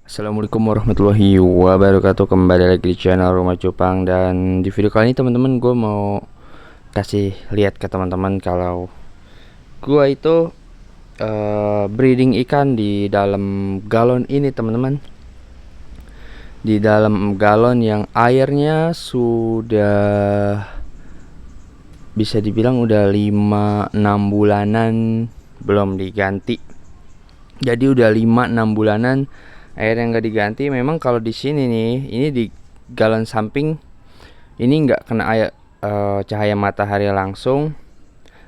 Assalamualaikum warahmatullahi wabarakatuh. Kembali lagi di channel Rumah Cupang. Dan di video kali ini teman-teman, gue mau kasih lihat ke teman-teman kalau gue itu breeding ikan di dalam galon ini teman-teman. Di dalam galon yang airnya sudah bisa dibilang udah 5-6 bulanan belum diganti. Jadi udah 5-6 bulanan air yang nggak diganti. Memang kalau di sini nih, ini di galon samping ini nggak kena air, cahaya matahari langsung,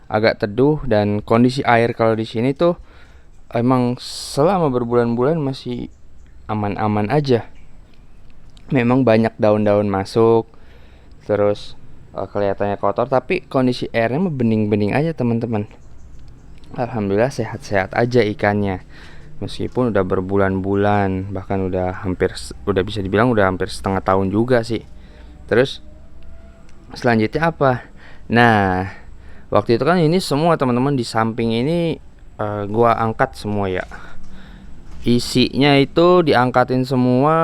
agak teduh. Dan kondisi air kalau di sini tuh emang selama berbulan-bulan masih aman-aman aja. Memang banyak daun-daun masuk, terus kelihatannya kotor, tapi kondisi airnya mah bening-bening aja teman-teman. Alhamdulillah sehat-sehat aja ikannya. Meskipun udah berbulan-bulan, bahkan udah bisa dibilang udah hampir setengah tahun juga sih. Terus selanjutnya apa? Nah, waktu itu kan ini semua teman-teman di samping ini gua angkat semua ya. Isinya itu diangkatin semua.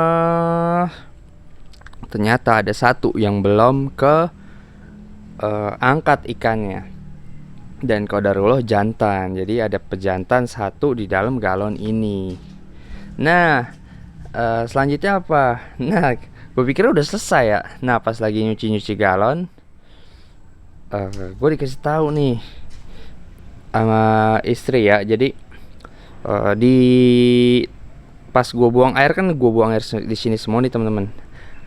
Ternyata ada satu yang belum ke angkat ikannya. Dan qadarullah jantan. Jadi ada pejantan satu di dalam galon ini. Nah, selanjutnya apa? Nah, gue pikir udah selesai ya. Nah, pas lagi nyuci galon, gue dikasih tahu nih sama istri ya. Jadi di pas gue buang air, kan gue buang air di sini semua nih teman-teman.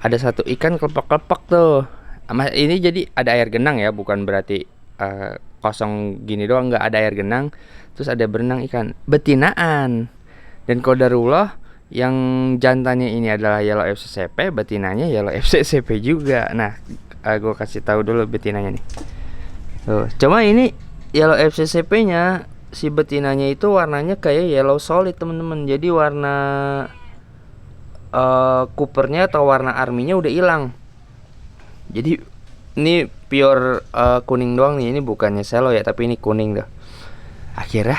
Ada satu ikan kelepek-kelepek tuh. Ini jadi ada air genang ya, bukan berarti kosong gini doang, nggak ada air genang. Terus ada berenang ikan betinaan. Dan qadarullah yang jantannya ini adalah yellow FCCP, betinanya yellow FCCP juga. Nah, gue kasih tahu dulu betinanya nih. Cuma ini yellow FCCP nya, si betinanya itu warnanya kayak yellow solid teman-teman. Jadi warna coopernya atau warna arminya udah hilang. Jadi ini pure kuning doang nih. Ini bukannya selo ya, tapi ini kuning dah. Akhirnya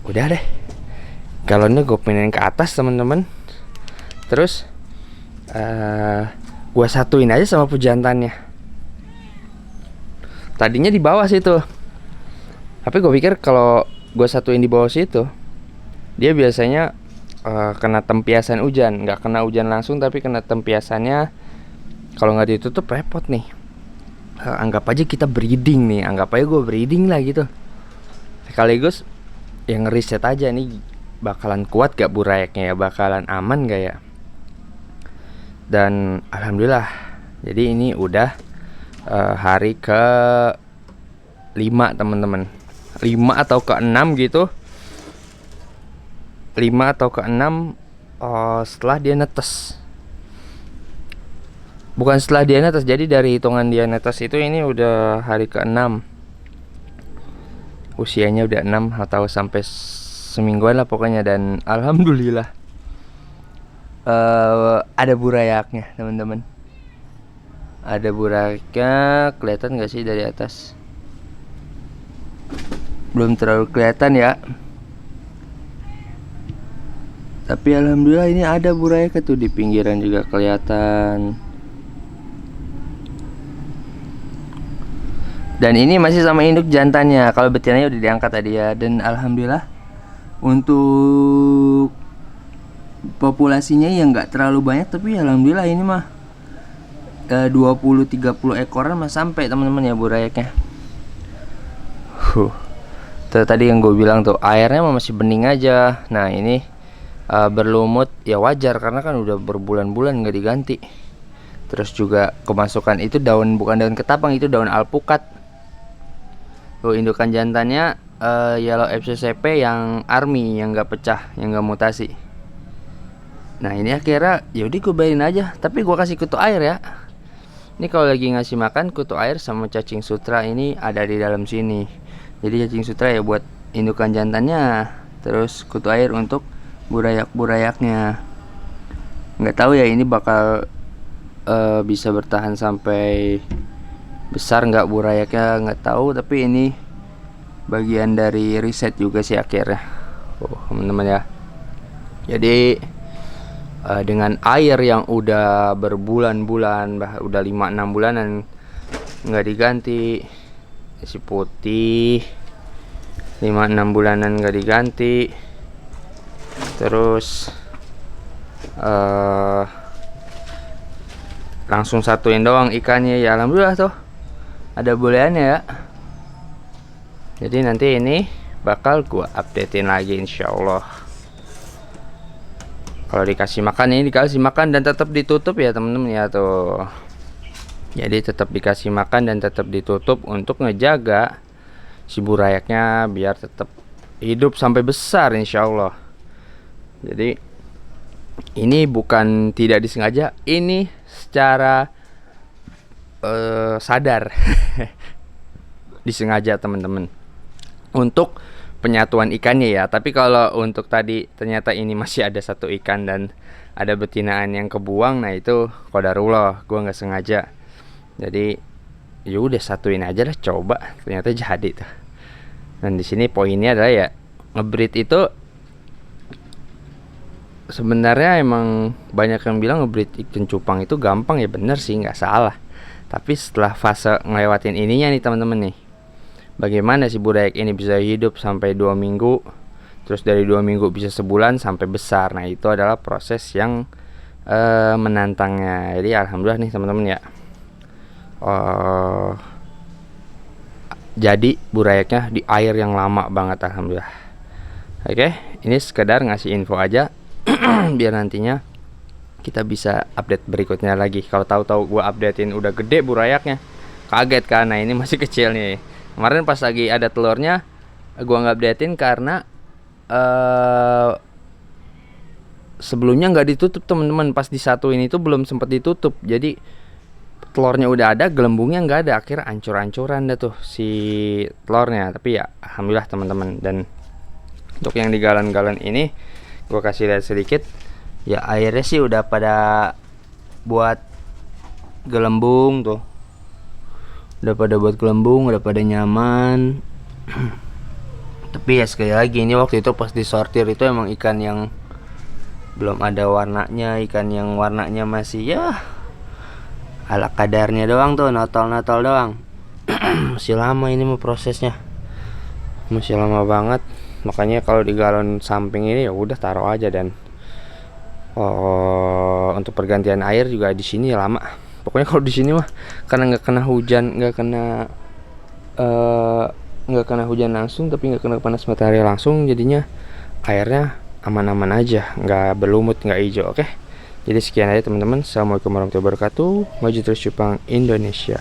udah deh, galonnya gue pindahin ke atas teman-teman. Terus gue satuin aja sama pejantannya. Tadinya di bawah situ, tapi gue pikir kalau gue satuin di bawah situ, dia biasanya kena tempiasan hujan. Nggak kena hujan langsung, tapi kena tempiasannya. Kalau nggak ditutup repot nih. Anggap aja kita breeding nih, anggap aja gue breeding lah gitu. Sekaligus yang ngeriset aja nih, bakalan kuat gak burayaknya ya, bakalan aman gak ya. Dan alhamdulillah, jadi ini udah hari ke 5 teman-teman, 5 atau ke 6 gitu. 5 atau ke 6 setelah dia netes. Bukan setelah dia netes, jadi dari hitungan dia netes itu ini udah hari ke-6. Usianya udah 6 atau sampai semingguan lah pokoknya. Dan alhamdulillah ada burayaknya teman-teman. Ada burayaknya, kelihatan gak sih dari atas? Belum terlalu kelihatan ya. Tapi alhamdulillah ini ada burayaknya tuh, di pinggiran juga kelihatan. Dan ini masih sama induk jantannya. Kalau betinanya udah diangkat tadi ya. Dan alhamdulillah untuk populasinya yang nggak terlalu banyak, tapi alhamdulillah ini mah 20-30 ekoran mah sampai teman-teman ya burayaknya. Tadi yang gue bilang tuh, airnya masih bening aja. Nah ini berlumut ya wajar, karena kan udah berbulan-bulan nggak diganti. Terus juga kemasukan itu daun, bukan daun ketapang, itu daun alpukat. Tuh indukan jantannya yellow FCCP yang army, yang nggak pecah, yang nggak mutasi. Nah ini akhirnya yaudah gue biarin aja, tapi gue kasih kutu air ya. Ini kalau lagi ngasih makan, kutu air sama cacing sutra ini ada di dalam sini. Jadi cacing sutra ya buat indukan jantannya, terus kutu air untuk burayak-burayaknya. Nggak tahu ya ini bakal bisa bertahan sampai besar nggak burayaknya, nggak tahu. Tapi ini bagian dari riset juga sih akhirnya, teman-teman ya. Jadi dengan air yang udah berbulan-bulan, udah 5-6 bulanan nggak diganti. Si putih 5-6 bulanan nggak diganti. Terus langsung satuin doang ikannya, ya alhamdulillah tuh ada bolehannya ya. Jadi nanti ini bakal gua updatein lagi insyaallah. Kalau dikasih makan, ini dikasih makan dan tetap ditutup ya temen-temen ya tuh. Jadi tetap dikasih makan dan tetap ditutup untuk ngejaga si burayaknya biar tetap hidup sampai besar insyaallah. Jadi ini bukan tidak disengaja, ini secara sadar disengaja teman-teman untuk penyatuan ikannya ya. Tapi kalau untuk tadi ternyata ini masih ada satu ikan dan ada betinaan yang kebuang, nah itu qadarullah, gua nggak sengaja. Jadi ya udah satuin aja lah, coba ternyata jadi tuh. Dan di sini poinnya adalah ya, ngebreed itu sebenarnya emang banyak yang bilang ngebreed ikan cupang itu gampang, ya bener sih, nggak salah. Tapi setelah fase ngelewatin ininya nih teman-teman nih, bagaimana si burayak ini bisa hidup sampai 2 minggu, terus dari 2 minggu bisa sebulan sampai besar. Nah itu adalah proses yang menantangnya. Jadi alhamdulillah nih teman-teman ya, jadi burayaknya di air yang lama banget alhamdulillah. Oke, ini sekedar ngasih info aja biar nantinya kita bisa update berikutnya lagi. Kalau tahu-tahu gua updatein udah gede burayaknya, kaget karena ini masih kecil nih. Kemarin pas lagi ada telurnya gua nggak updatein karena sebelumnya nggak ditutup teman-teman. Pas disatuin itu belum sempat ditutup, jadi telurnya udah ada, gelembungnya nggak ada, akhirnya ancur-ancuran dah tuh si telurnya. Tapi ya alhamdulillah teman-teman. Dan untuk yang di galon-galon ini gua kasih lihat sedikit ya, airnya sih udah pada buat gelembung tuh, udah pada buat gelembung, udah pada nyaman. Tapi ya sekali lagi, ini waktu itu pas disortir itu emang ikan yang belum ada warnanya, ikan yang warnanya masih ya ala kadarnya doang tuh, notol-notol doang. Masih lama ini mah prosesnya, masih lama banget. Makanya kalau di galon samping ini ya udah taruh aja. Dan untuk pergantian air juga di sini lama. Pokoknya kalau di sini mah karena nggak kena hujan, nggak kena hujan langsung, tapi nggak kena panas matahari langsung, jadinya airnya aman-aman aja, nggak berlumut, nggak hijau. Oke, jadi sekian aja teman-teman. Assalamualaikum warahmatullahi wabarakatuh. Maju terus Cupang Indonesia.